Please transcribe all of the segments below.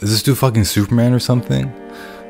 Is this dude fucking Superman or something?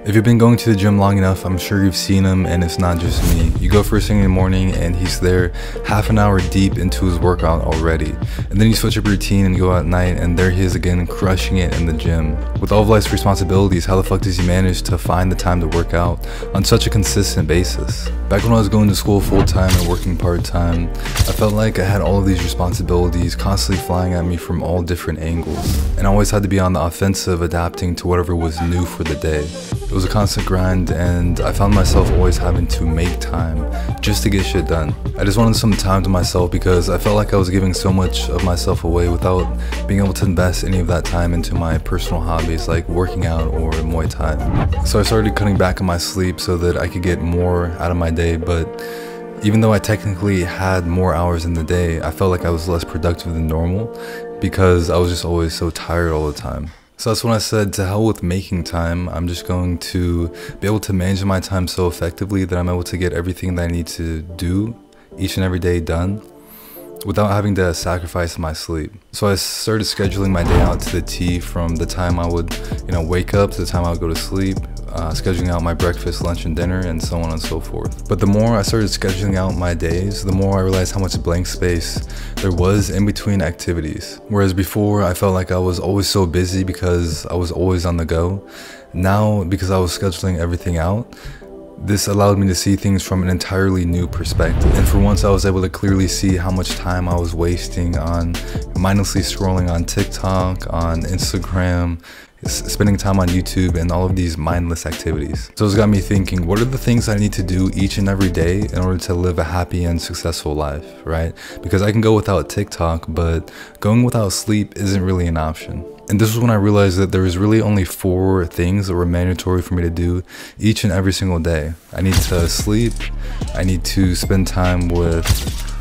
If you've been going to the gym long enough, I'm sure you've seen him, and it's not just me. You go first thing in the morning and he's there half an hour deep into his workout already. And then you switch up your routine and you go out at night and there he is again crushing it in the gym. With all of life's responsibilities, how the fuck does he manage to find the time to work out on such a consistent basis? Back when I was going to school full-time and working part-time, I felt like I had all of these responsibilities constantly flying at me from all different angles. And I always had to be on the offensive, adapting to whatever was new for the day. It was a constant grind, and I found myself always having to make time just to get shit done. I just wanted some time to myself because I felt like I was giving so much of myself away without being able to invest any of that time into my personal hobbies like working out or Muay Thai. So I started cutting back on my sleep so that I could get more out of my day, but even though I technically had more hours in the day, I felt like I was less productive than normal because I was just always so tired all the time. So that's when I said, to hell with making time. I'm just going to be able to manage my time so effectively that I'm able to get everything that I need to do each and every day done without having to sacrifice my sleep. So I started scheduling my day out to the T, from the time I would, wake up to the time I would go to sleep, scheduling out my breakfast, lunch, and dinner, and so on and so forth. But the more I started scheduling out my days, the more I realized how much blank space there was in between activities. Whereas before, I felt like I was always so busy because I was always on the go. Now, because I was scheduling everything out, this allowed me to see things from an entirely new perspective. And for once, I was able to clearly see how much time I was wasting on mindlessly scrolling on TikTok, on Instagram, spending time on YouTube, and all of these mindless activities. So it's got me thinking, what are the things I need to do each and every day in order to live a happy and successful life, right? Because I can go without TikTok, but going without sleep isn't really an option. And this was when I realized that there was really only 4 things that were mandatory for me to do each and every single day. I need to sleep, I need to spend time with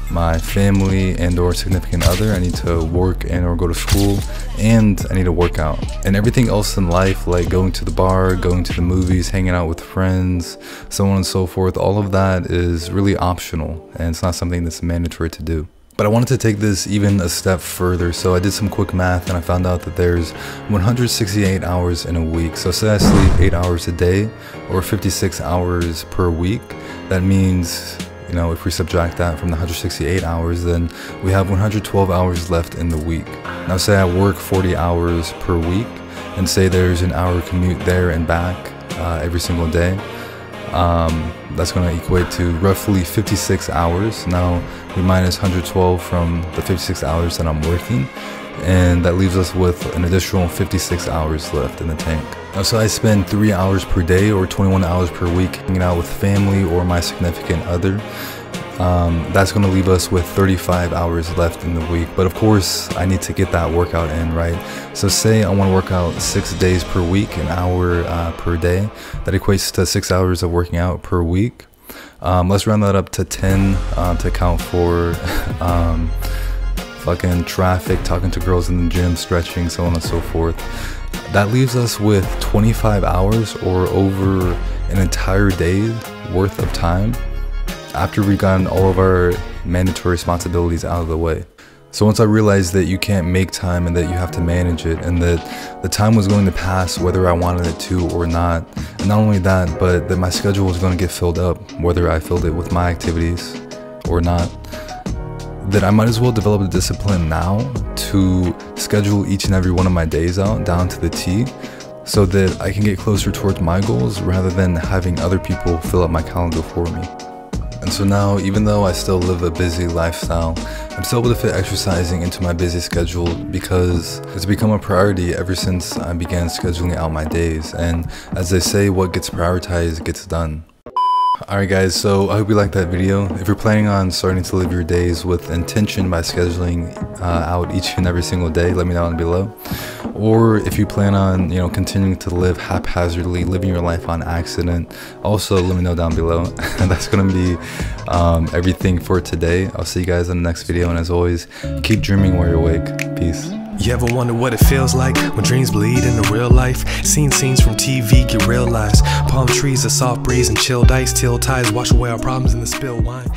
my family and or significant other, I need to work and or go to school, and I need to work out. And everything else in life, like going to the bar, going to the movies, hanging out with friends, so on and so forth, all of that is really optional and it's not something that's mandatory to do. But I wanted to take this even a step further, so I did some quick math and I found out that there's 168 hours in a week. So say I sleep 8 hours a day, or 56 hours per week. That means, if we subtract that from the 168 hours, then we have 112 hours left in the week. Now say I work 40 hours per week, and say there's an hour commute there and back every single day. That's going to equate to roughly 56 hours. Now we minus 112 from the 56 hours that I'm working, and that leaves us with an additional 56 hours left in the tank. Now, so I spend 3 hours per day, or 21 hours per week, hanging out with family or my significant other. That's going to leave us with 35 hours left in the week. But of course, I need to get that workout in, right? So say I want to work out 6 days per week, an hour per day. That equates to 6 hours of working out per week. Let's round that up to 10 to account for fucking traffic, talking to girls in the gym, stretching, so on and so forth. That leaves us with 25 hours, or over an entire day's worth of time, after we've gotten all of our mandatory responsibilities out of the way. So once I realized that you can't make time and that you have to manage it, and that the time was going to pass whether I wanted it to or not, and not only that, but that my schedule was going to get filled up whether I filled it with my activities or not, that I might as well develop a discipline now to schedule each and every one of my days out down to the T, so that I can get closer towards my goals rather than having other people fill up my calendar for me. And so now, even though I still live a busy lifestyle, I'm still able to fit exercising into my busy schedule because it's become a priority ever since I began scheduling out my days. And as they say, what gets prioritized gets done. Alright guys, so I hope you liked that video. If you're planning on starting to live your days with intention by scheduling out each and every single day, let me know down below. Or if you plan on, continuing to live haphazardly, living your life on accident, also let me know down below. And that's going to be everything for today. I'll see you guys in the next video, and as always, keep dreaming while you're awake. Peace. You ever wonder what it feels like when dreams bleed into real life? Seen scenes from TV get realized. Palm trees, a soft breeze, and chilled ice till tides wash away our problems in the spilled wine.